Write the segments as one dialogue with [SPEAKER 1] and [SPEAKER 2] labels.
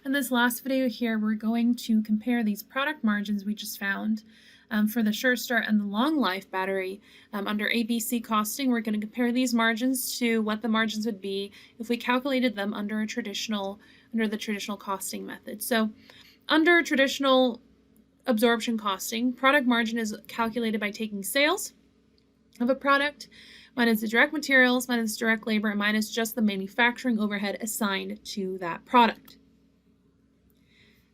[SPEAKER 1] In this last video here, we're going to compare these product margins we just found for the Sure Start and the Long Life battery under ABC costing. We're going to compare these margins to what the margins would be if we calculated them under the traditional costing method. So under traditional absorption costing, product margin is calculated by taking sales of a product minus the direct materials, minus direct labor, and minus just the manufacturing overhead assigned to that product.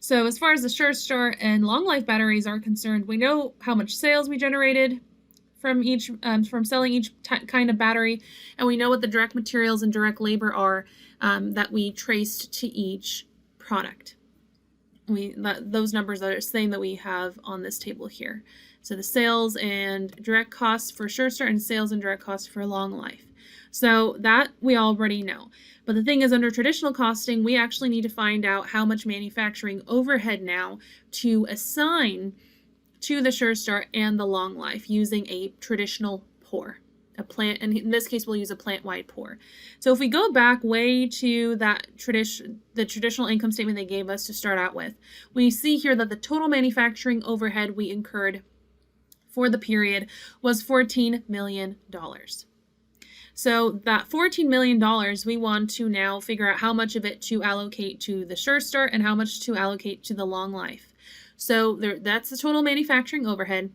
[SPEAKER 1] So as far as the Sure Start and Long Life batteries are concerned, we know how much sales we generated from selling each kind of battery, and we know what the direct materials and direct labor are that we traced to each product. Those numbers are the same that we have on this table here. So the sales and direct costs for Sure Start and sales and direct costs for Long Life. So that we already know. But the thing is, under traditional costing, we actually need to find out how much manufacturing overhead now to assign to the Sure Start and the Long Life using a traditional pour. And in this case, we'll use a plant-wide pour. So if we go back way to the traditional income statement they gave us to start out with, we see here that the total manufacturing overhead we incurred for the period was $14 million. So that $14 million, we want to now figure out how much of it to allocate to the Sure Start and how much to allocate to the Long Life. So that's the total manufacturing overhead.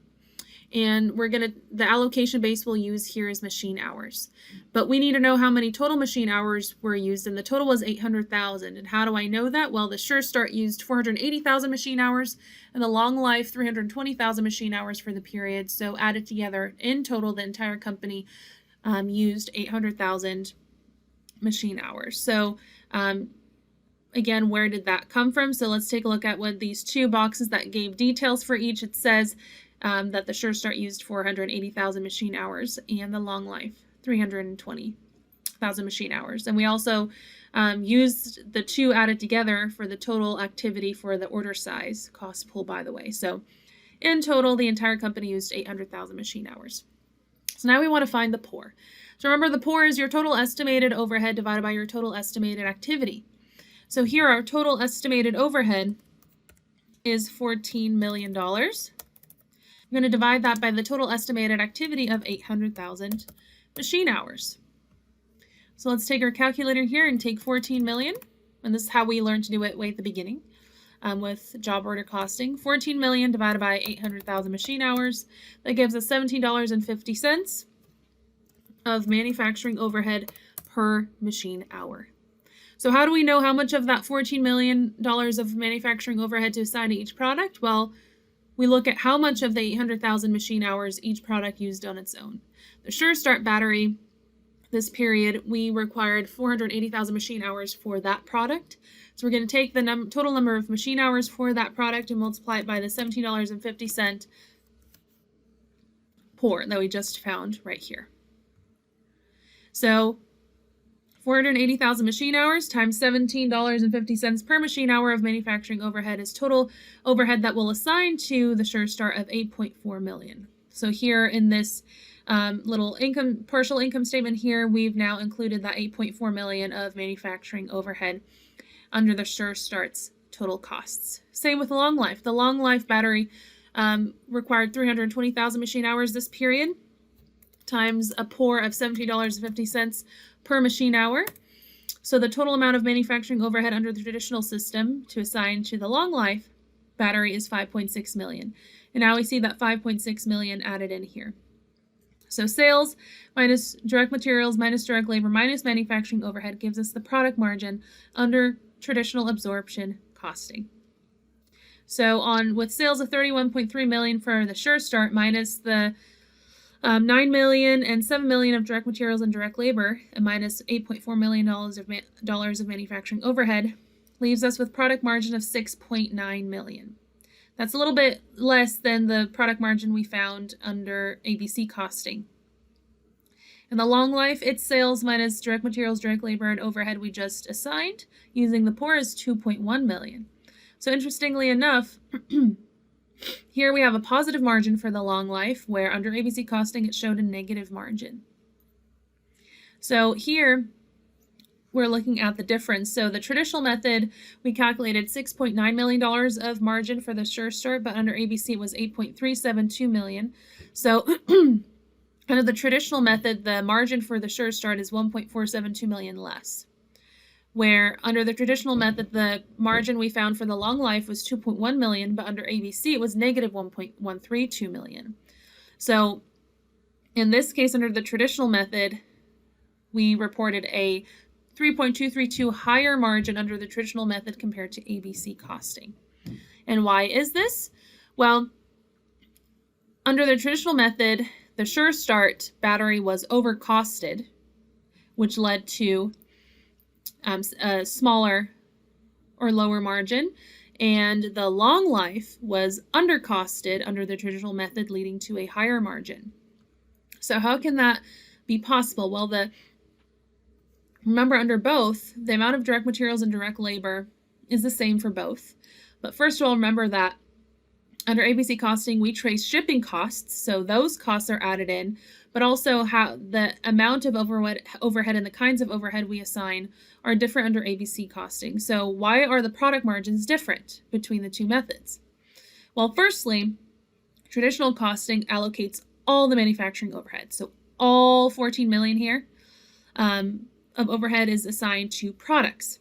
[SPEAKER 1] And the allocation base we'll use here is machine hours. But we need to know how many total machine hours were used, and the total was 800,000. And how do I know that? Well, the Sure Start used 480,000 machine hours, and the Long Life 320,000 machine hours for the period. So added together, in total, the entire company used 800,000 machine hours. So again, where did that come from? So let's take a look at what these two boxes that gave details for each. It says that the Sure Start used 480,000 machine hours and the Long Life 320,000 machine hours. And we also used the two added together for the total activity for the order size cost pool, by the way. So in total, the entire company used 800,000 machine hours. So now we want to find the pour. So remember, the pour is your total estimated overhead divided by your total estimated activity. So here our total estimated overhead is $14 million. I'm going to divide that by the total estimated activity of 800,000 machine hours. So let's take our calculator here and take 14 million. And this is how we learned to do it way at the beginning with job order costing. 14 million divided by 800,000 machine hours. That gives us $17.50 of manufacturing overhead per machine hour. So how do we know how much of that $14 million of manufacturing overhead to assign to each product? Well, we look at how much of the 800,000 machine hours each product used on its own. The Sure Start battery, this period, we required 480,000 machine hours for that product. So we're going to take the total number of machine hours for that product and multiply it by the $17.50 pour that we just found right here. So 480,000 machine hours times $17.50 per machine hour of manufacturing overhead is total overhead that will assign to the Sure Start of $8.4 million. So here in this little partial income statement here, we've now included that $8.4 million of manufacturing overhead under the Sure Start's total costs. Same with the Long Life. The Long Life battery required 320,000 machine hours this period times a pour of $17.50 per machine hour. So the total amount of manufacturing overhead under the traditional system to assign to the Long Life battery is $5.6 million. And now we see that $5.6 million added in here. So sales minus direct materials minus direct labor minus manufacturing overhead gives us the product margin under traditional absorption costing. So with sales of $31.3 million for the Sure Start minus the $9 million and $7 million of direct materials and direct labor, and minus $8.4 million of manufacturing overhead, leaves us with product margin of $6.9 million. That's a little bit less than the product margin we found under ABC costing. In the Long Life, its sales minus direct materials, direct labor, and overhead we just assigned using the pour is $2.1 million. So interestingly enough, here we have a positive margin for the Long Life, where under ABC costing it showed a negative margin. So here we're looking at the difference. So the traditional method, we calculated $6.9 million of margin for the Sure Start, but under ABC it was $8.372 million. So under the traditional method, the margin for the Sure Start is $1.472 million less. Where under the traditional method, the margin we found for the long life was $2.1 million, but under ABC it was negative $1.132 million. So in this case, under the traditional method, we reported a 3.232 higher margin under the traditional method compared to ABC costing. And why is this? Well, under the traditional method, the Sure Start battery was overcosted, which led to a smaller or lower margin, and the long life was undercosted under the traditional method, leading to a higher margin. So how can that be possible? Well, remember, under both, the amount of direct materials and direct labor is the same for both. But first of all, remember that under ABC costing, we trace shipping costs, so those costs are added in, but also how the amount of overhead and the kinds of overhead we assign are different under ABC costing. So why are the product margins different between the two methods? Well, firstly, traditional costing allocates all the manufacturing overhead. So all 14 million here of overhead is assigned to products.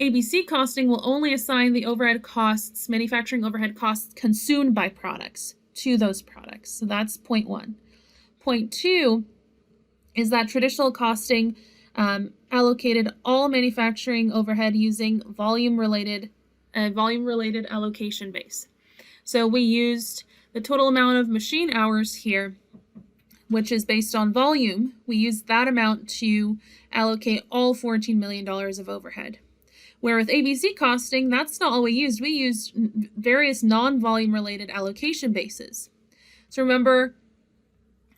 [SPEAKER 1] ABC costing will only assign the overhead costs, manufacturing overhead costs consumed by products to those products. So that's point one. Point two is that traditional costing allocated all manufacturing overhead using volume-related allocation base. So we used the total amount of machine hours here, which is based on volume. We used that amount to allocate all $14 million of overhead. Where with ABC costing, that's not all we used. We used various non-volume related allocation bases. So remember,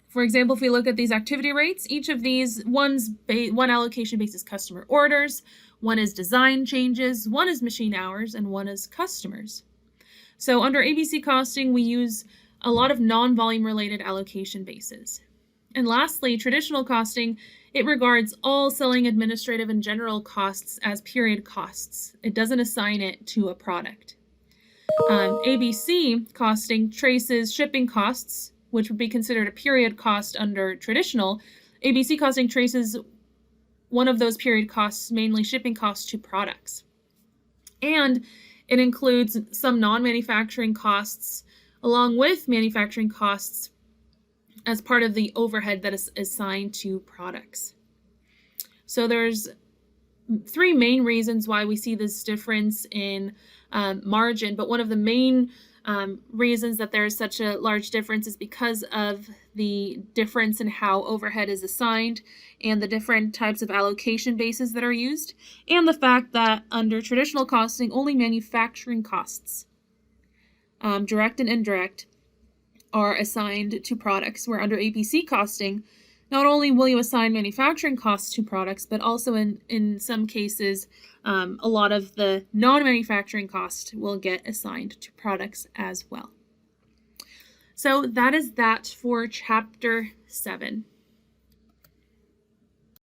[SPEAKER 1] for example, if we look at these activity rates, each of these, one allocation base is customer orders, one is design changes, one is machine hours, and one is customers. So under ABC costing, we use a lot of non-volume related allocation bases. And lastly, traditional costing, it regards all selling, administrative, and general costs as period costs. It doesn't assign it to a product. ABC costing traces shipping costs, which would be considered a period cost under traditional. ABC costing traces one of those period costs, mainly shipping costs, to products. And it includes some non-manufacturing costs along with manufacturing costs as part of the overhead that is assigned to products. So there's three main reasons why we see this difference in margin, but one of the main reasons that there is such a large difference is because of the difference in how overhead is assigned and the different types of allocation bases that are used, and the fact that under traditional costing, only manufacturing costs, direct and indirect, are assigned to products, where under ABC costing, not only will you assign manufacturing costs to products, but also in some cases, a lot of the non-manufacturing costs will get assigned to products as well. So that is that for Chapter 7.